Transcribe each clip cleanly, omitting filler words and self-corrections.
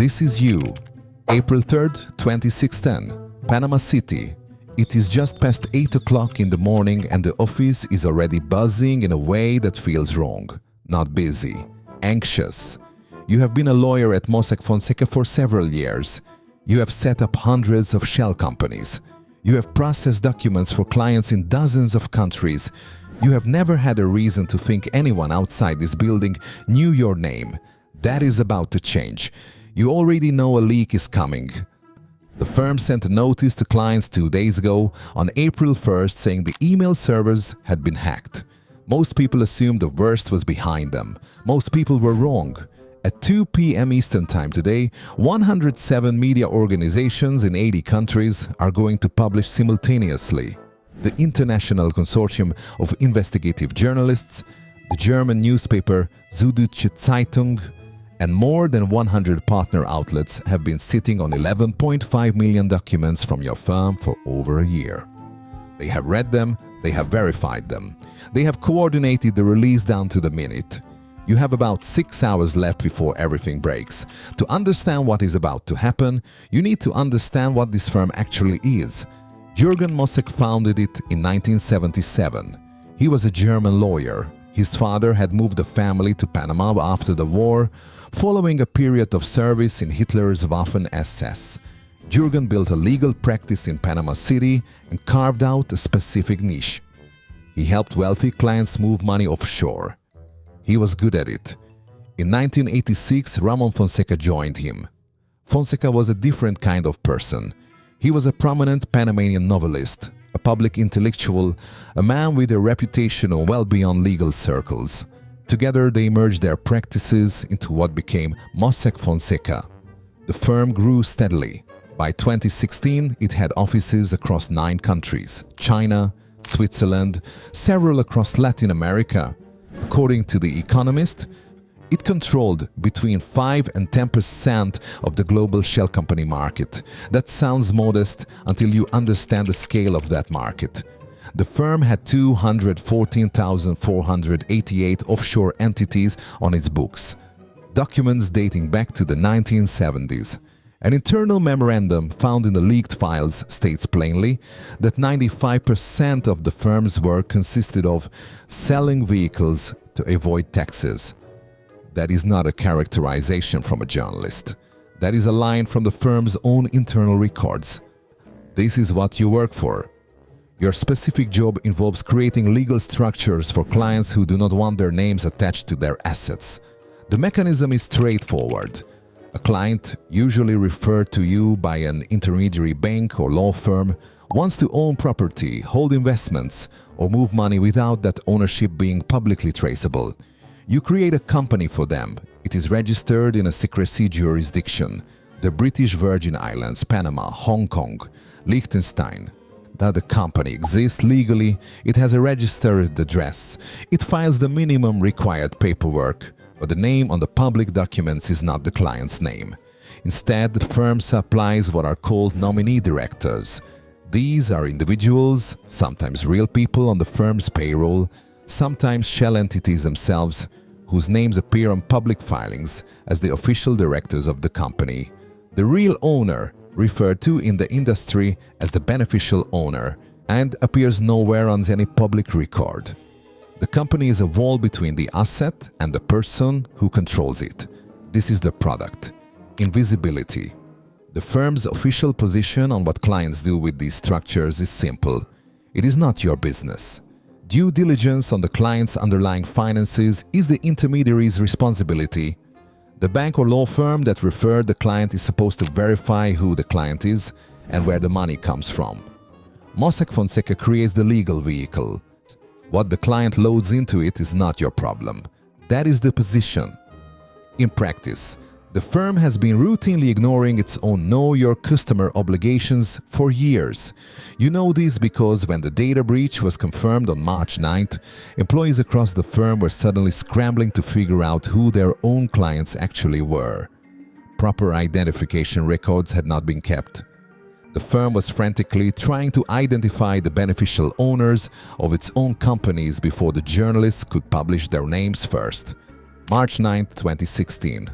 This is you. April 3rd, 2016, Panama City. It is just past 8 o'clock in the morning and the office is already buzzing in a way that feels wrong. Not busy. Anxious. You have been a lawyer at Mossack Fonseca for several years. You have set up hundreds of shell companies. You have processed documents for clients in dozens of countries. You have never had a reason to think anyone outside this building knew your name. That is about to change. You already know a leak is coming. The firm sent a notice to clients 2 days ago on April 1st saying the email servers had been hacked. Most people assumed the worst was behind them. Most people were wrong. At 2 p.m. Eastern Time today, 107 media organizations in 80 countries are going to publish simultaneously. The International Consortium of Investigative Journalists, the German newspaper Süddeutsche Zeitung, and more than 100 partner outlets have been sitting on 11.5 million documents from your firm for over a year. They have read them, they have verified them. They have coordinated the release down to the minute. You have about 6 hours left before everything breaks. To understand what is about to happen, you need to understand what this firm actually is. Jürgen Mossack founded it in 1977. He was a German lawyer. His father had moved the family to Panama after the war, following a period of service in Hitler's Waffen-SS. Jürgen built a legal practice in Panama City and carved out a specific niche. He helped wealthy clients move money offshore. He was good at it. In 1986, Ramon Fonseca joined him. Fonseca was a different kind of person. He was a prominent Panamanian novelist, a public intellectual, a man with a reputation well beyond legal circles. Together they merged their practices into what became Mossack Fonseca. The firm grew steadily. By 2016, it had offices across 9 countries: China, Switzerland, several across Latin America. According to The Economist, it controlled between 5 and 10% of the global shell company market. That sounds modest until you understand the scale of that market. The firm had 214,488 offshore entities on its books, documents dating back to the 1970s. An internal memorandum found in the leaked files states plainly that 95% of the firm's work consisted of selling vehicles to avoid taxes. That is not a characterization from a journalist. That is a line from the firm's own internal records. This is what you work for. Your specific job involves creating legal structures for clients who do not want their names attached to their assets. The mechanism is straightforward. A client, usually referred to you by an intermediary bank or law firm, wants to own property, hold investments, or move money without that ownership being publicly traceable. You create a company for them. It is registered in a secrecy jurisdiction: the British Virgin Islands, Panama, Hong Kong, Liechtenstein. That the company exists legally, it has a registered address. It files the minimum required paperwork, but the name on the public documents is not the client's name. Instead, the firm supplies what are called nominee directors. These are individuals, sometimes real people on the firm's payroll, sometimes shell entities themselves, whose names appear on public filings as the official directors of the company. The real owner, referred to in the industry as the beneficial owner, and appears nowhere on any public record. The company is a wall between the asset and the person who controls it. This is the product. Invisibility. The firm's official position on what clients do with these structures is simple. It is not your business. Due diligence on the client's underlying finances is the intermediary's responsibility. The bank or law firm that referred the client is supposed to verify who the client is and where the money comes from. Mossack Fonseca creates the legal vehicle. What the client loads into it is not your problem. That is the position. In practice, the firm has been routinely ignoring its own Know Your Customer obligations for years. You know this because when the data breach was confirmed on March 9th, employees across the firm were suddenly scrambling to figure out who their own clients actually were. Proper identification records had not been kept. The firm was frantically trying to identify the beneficial owners of its own companies before the journalists could publish their names first. March 9, 2016.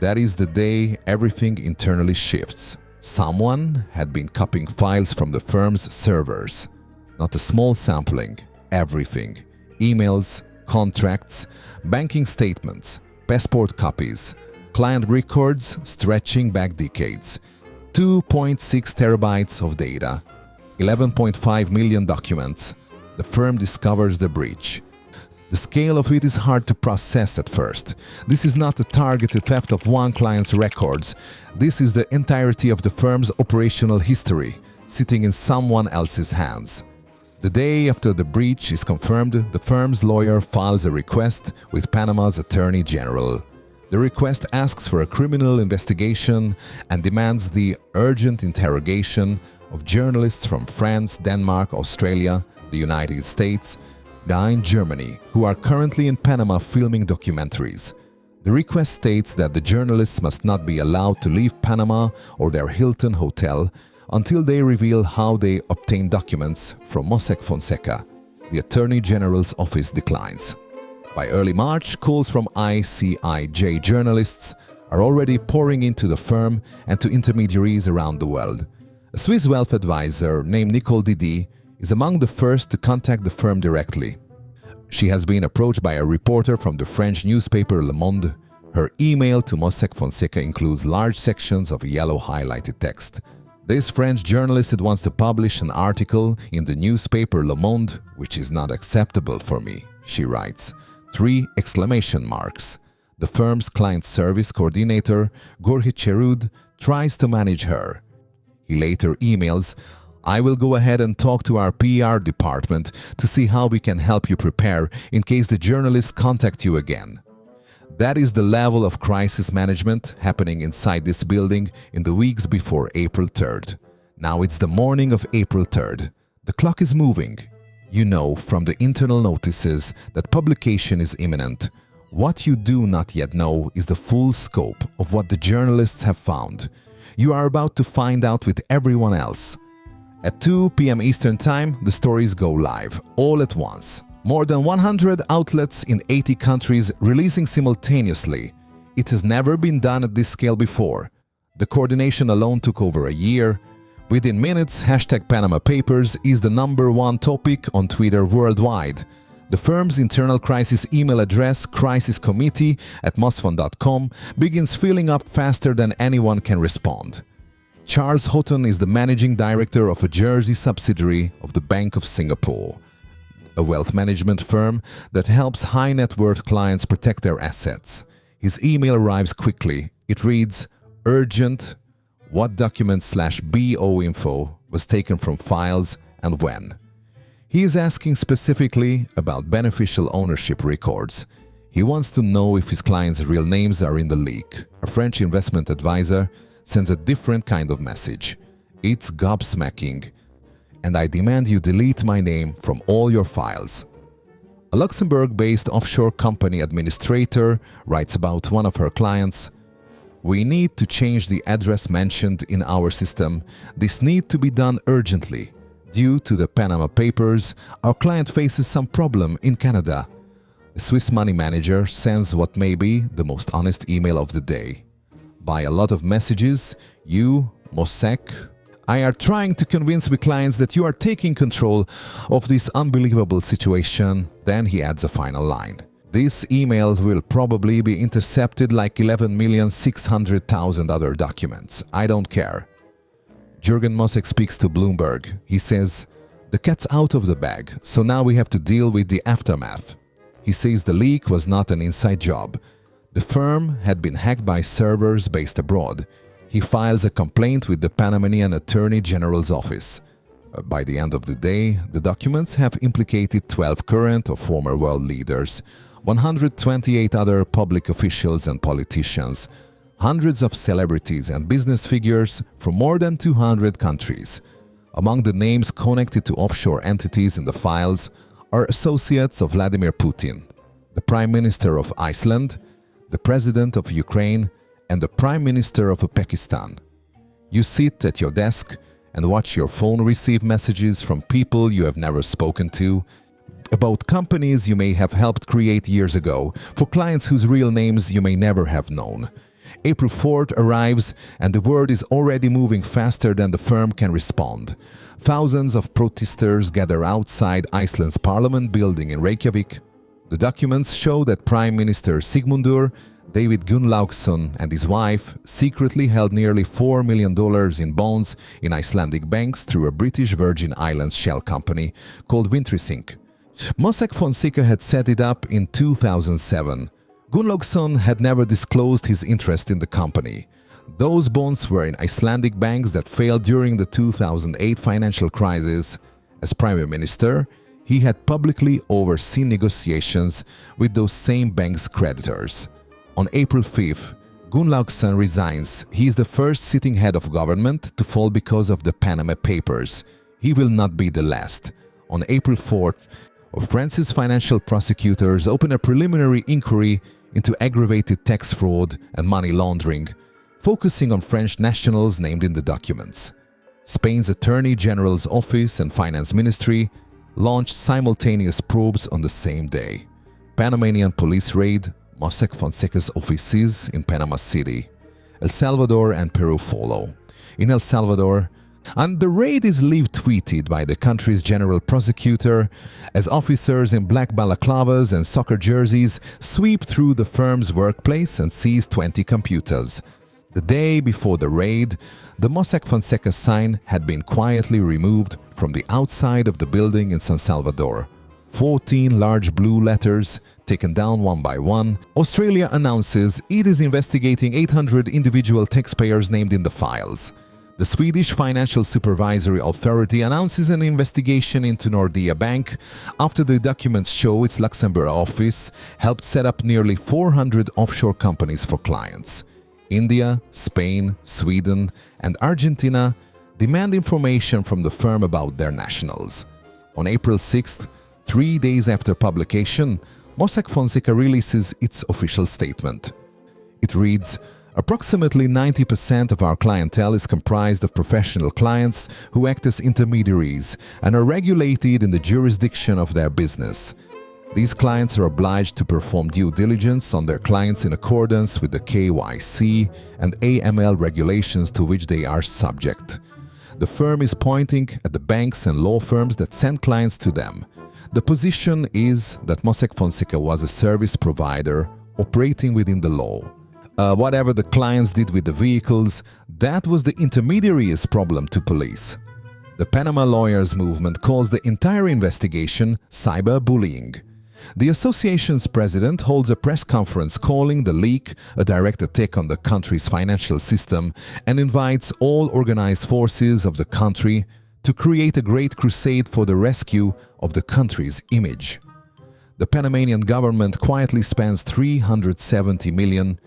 That is the day everything internally shifts. Someone had been copying files from the firm's servers. Not a small sampling, everything. Emails, contracts, banking statements, passport copies, client records stretching back decades. 2.6 terabytes of data, 11.5 million documents. The firm discovers the breach. The scale of it is hard to process at first. This is not a targeted theft of one client's records. This is the entirety of the firm's operational history, sitting in someone else's hands. The day after the breach is confirmed, the firm's lawyer files a request with Panama's Attorney General. The request asks for a criminal investigation and demands the urgent interrogation of journalists from France, Denmark, Australia, the United States, and Germany, who are currently in Panama filming documentaries. The request states that the journalists must not be allowed to leave Panama or their Hilton hotel until they reveal how they obtained documents from Mossack Fonseca. The Attorney General's office declines. By early March, calls from ICIJ journalists are already pouring into the firm and to intermediaries around the world. A Swiss wealth advisor named Nicole Didi is among the first to contact the firm directly. She has been approached by a reporter from the French newspaper Le Monde. Her email to Mossack Fonseca includes large sections of yellow highlighted text. This French journalist wants to publish an article in the newspaper Le Monde, which is not acceptable for me, she writes. 3 exclamation marks. The firm's client service coordinator, Gorhit Cherud, tries to manage her. He later emails, "I will go ahead and talk to our PR department to see how we can help you prepare in case the journalists contact you again." That is the level of crisis management happening inside this building in the weeks before April 3rd. Now it's the morning of April 3rd. The clock is moving. You know from the internal notices that publication is imminent. What you do not yet know is the full scope of what the journalists have found. You are about to find out with everyone else. At 2 p.m. Eastern Time, the stories go live, all at once. More than 100 outlets in 80 countries releasing simultaneously. It has never been done at this scale before. The coordination alone took over a year. Within minutes, #Panama Papers is the #1 topic on Twitter worldwide. The firm's internal crisis email address, crisiscommittee@mosfon.com, begins filling up faster than anyone can respond. Charles Houghton is the managing director of a Jersey subsidiary of the Bank of Singapore, a wealth management firm that helps high-net-worth clients protect their assets. His email arrives quickly. It reads, "Urgent. What document/BO info was taken from files and when?" He is asking specifically about beneficial ownership records. He wants to know if his clients' real names are in the leak. A French investment advisor sends a different kind of message. "It's gobsmacking, and I demand you delete my name from all your files." A Luxembourg-based offshore company administrator writes about one of her clients, "We need to change the address mentioned in our system. This needs to be done urgently. Due to the Panama Papers, our client faces some problem in Canada." A Swiss money manager sends what may be the most honest email of the day. "By a lot of messages, you, Mossack, I are trying to convince my clients that you are taking control of this unbelievable situation." Then he adds a final line. "This email will probably be intercepted like 11,600,000 other documents. I don't care." Jürgen Mossack speaks to Bloomberg. He says, "The cat's out of the bag, so now we have to deal with the aftermath." He says the leak was not an inside job. The firm had been hacked by servers based abroad. He files a complaint with the Panamanian Attorney General's office. By the end of the day, the documents have implicated 12 current or former world leaders, 128 other public officials and politicians, hundreds of celebrities and business figures from more than 200 countries. Among the names connected to offshore entities in the files are associates of Vladimir Putin, the Prime Minister of Iceland, the President of Ukraine, and the Prime Minister of Pakistan. You sit at your desk and watch your phone receive messages from people you have never spoken to, about companies you may have helped create years ago, for clients whose real names you may never have known. April 4th arrives and the word is already moving faster than the firm can respond. Thousands of protesters gather outside Iceland's parliament building in Reykjavik. The documents show that Prime Minister Sigmundur David Gunnlaugsson and his wife secretly held nearly $4 million in bonds in Icelandic banks through a British Virgin Islands shell company called Wintrisink. Mossack Fonseca had set it up in 2007. Gunnlaugsson had never disclosed his interest in the company. Those bonds were in Icelandic banks that failed during the 2008 financial crisis. As Prime Minister, he had publicly overseen negotiations with those same banks' creditors. On April 5th, Gunnlaugsson resigns. He is the first sitting head of government to fall because of the Panama Papers. He will not be the last. On April 4th, France's financial prosecutors open a preliminary inquiry into aggravated tax fraud and money laundering, focusing on French nationals named in the documents. Spain's Attorney General's office and Finance Ministry launched simultaneous probes on the same day. Panamanian police raid Mossack Fonseca's offices in Panama City. El Salvador and Peru follow. In El Salvador, and the raid is live-tweeted by the country's general prosecutor as officers in black balaclavas and soccer jerseys sweep through the firm's workplace and seize 20 computers. The day before the raid, the Mossack Fonseca sign had been quietly removed from the outside of the building in San Salvador. 14 large blue letters, taken down one by one. Australia announces it is investigating 800 individual taxpayers named in the files. The Swedish Financial Supervisory Authority announces an investigation into Nordea Bank after the documents show its Luxembourg office helped set up nearly 400 offshore companies for clients. India, Spain, Sweden, and Argentina demand information from the firm about their nationals. On April 6th, 3 days after publication, Mossack Fonseca releases its official statement. It reads, "Approximately 90% of our clientele is comprised of professional clients who act as intermediaries and are regulated in the jurisdiction of their business. These clients are obliged to perform due diligence on their clients in accordance with the KYC and AML regulations to which they are subject. The firm is pointing at the banks and law firms that send clients to them. The position is that Mossack Fonseca was a service provider operating within the law. Whatever the clients did with the vehicles, that was the intermediary's problem to police." The Panama Lawyers Movement calls the entire investigation cyberbullying. The association's president holds a press conference calling the leak a direct attack on the country's financial system and invites all organized forces of the country to create a great crusade for the rescue of the country's image. The Panamanian government quietly spends $370 million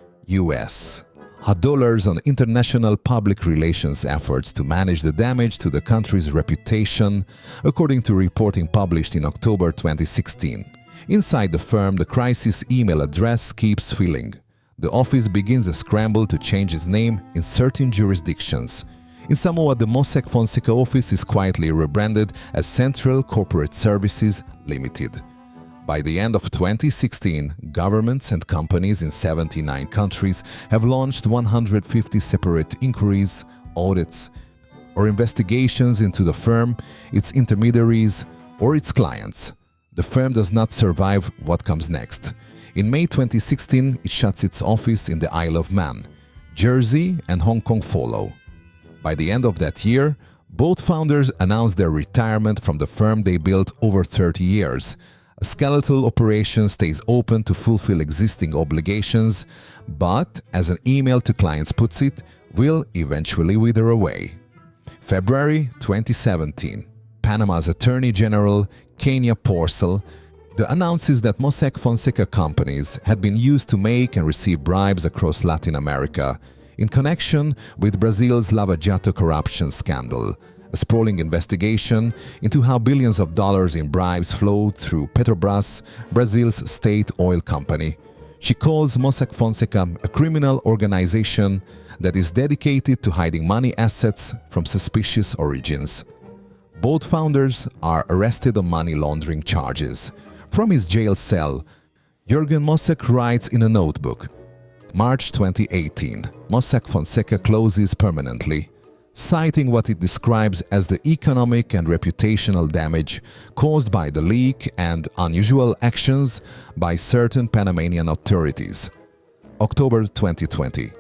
dollars on international public relations efforts to manage the damage to the country's reputation, according to reporting published in October 2016. Inside the firm, the crisis email address keeps filling. The office begins a scramble to change its name in certain jurisdictions. In Samoa, the Mossack Fonseca office is quietly rebranded as Central Corporate Services Limited. By the end of 2016, governments and companies in 79 countries have launched 150 separate inquiries, audits, or investigations into the firm, its intermediaries, or its clients. The firm does not survive what comes next. In May 2016, it shuts its office in the Isle of Man. Jersey and Hong Kong follow. By the end of that year, both founders announced their retirement from the firm they built over 30 years. A skeletal operation stays open to fulfill existing obligations, but, as an email to clients puts it, will eventually wither away. February 2017. Panama's Attorney General, Kenya Porcel, announces that Mossack Fonseca companies had been used to make and receive bribes across Latin America in connection with Brazil's Lava Jato corruption scandal, a sprawling investigation into how billions of dollars in bribes flowed through Petrobras, Brazil's state oil company. She calls Mossack Fonseca a criminal organization that is dedicated to hiding money assets from suspicious origins. Both founders are arrested on money laundering charges. From his jail cell, Jürgen Mossack writes in a notebook, March 2018, Mossack Fonseca closes permanently, citing what it describes as the economic and reputational damage caused by the leak and unusual actions by certain Panamanian authorities. October 2020.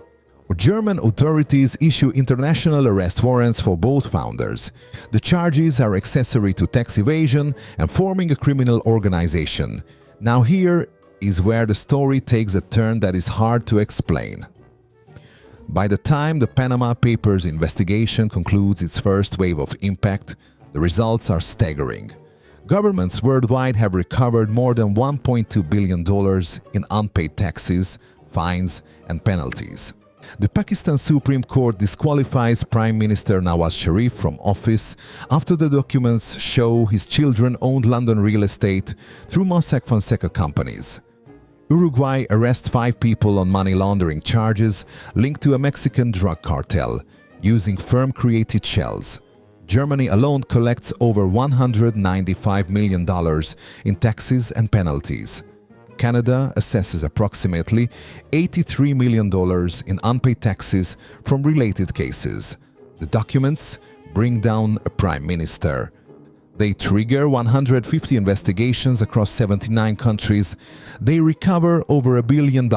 German authorities issue international arrest warrants for both founders. The charges are accessory to tax evasion and forming a criminal organization. Now here is where the story takes a turn that is hard to explain. By the time the Panama Papers investigation concludes its first wave of impact, the results are staggering. Governments worldwide have recovered more than $1.2 billion in unpaid taxes, fines, and penalties. The Pakistan Supreme Court disqualifies Prime Minister Nawaz Sharif from office after the documents show his children owned London real estate through Mossack Fonseca companies. Uruguay arrests 5 people on money laundering charges linked to a Mexican drug cartel using firm-created shells. Germany alone collects over $195 million in taxes and penalties. Canada assesses approximately $83 million in unpaid taxes from related cases. The documents bring down a prime minister. They trigger 150 investigations across 79 countries. They recover over $1 billion.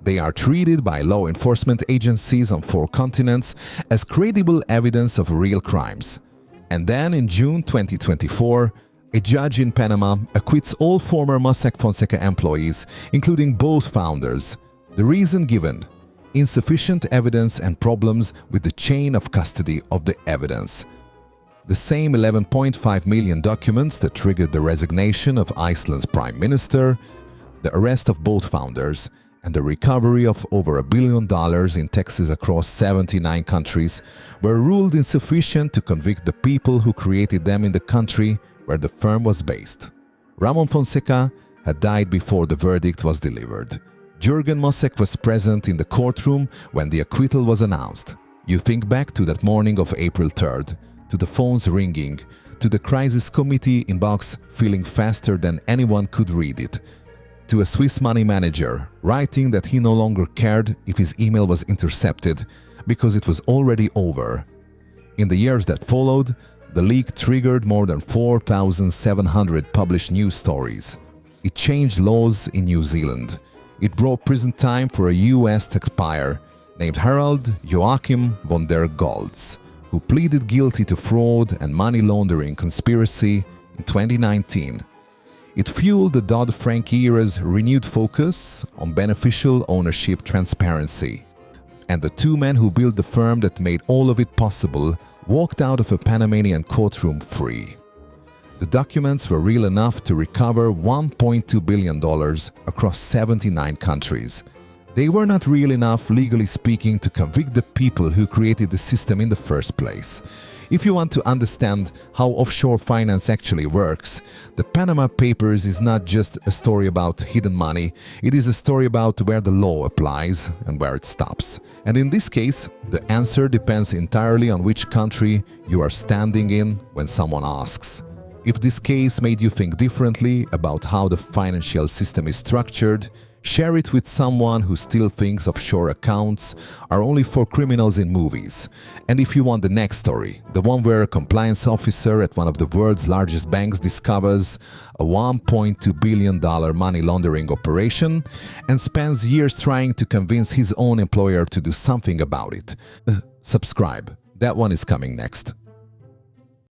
They are treated by law enforcement agencies on 4 continents as credible evidence of real crimes. And then in June 2024, a judge in Panama acquits all former Mossack Fonseca employees, including both founders. The reason given: insufficient evidence and problems with the chain of custody of the evidence. The same 11.5 million documents that triggered the resignation of Iceland's prime minister, the arrest of both founders, and the recovery of over $1 billion in taxes across 79 countries were ruled insufficient to convict the people who created them in the country where the firm was based. Ramon Fonseca had died before the verdict was delivered. Jürgen Mossack was present in the courtroom when the acquittal was announced. You think back to that morning of April 3rd, to the phones ringing, to the crisis committee inbox filling faster than anyone could read it, to a Swiss money manager writing that he no longer cared if his email was intercepted because it was already over. In the years that followed, the leak triggered more than 4,700 published news stories. It changed laws in New Zealand. It brought prison time for a US taxpayer named Harald Joachim von der Goltz, who pleaded guilty to fraud and money laundering conspiracy in 2019. It fueled the Dodd-Frank era's renewed focus on beneficial ownership transparency. And the 2 men who built the firm that made all of it possible walked out of a Panamanian courtroom free. The documents were real enough to recover $1.2 billion across 79 countries. They were not real enough, legally speaking, to convict the people who created the system in the first place. If you want to understand how offshore finance actually works, the Panama Papers is not just a story about hidden money, it is a story about where the law applies and where it stops. And in this case, the answer depends entirely on which country you are standing in when someone asks. If this case made you think differently about how the financial system is structured, share it with someone who still thinks offshore accounts are only for criminals in movies. And if you want the next story, the one where a compliance officer at one of the world's largest banks discovers a $1.2 billion money laundering operation and spends years trying to convince his own employer to do something about it, subscribe. That one is coming next.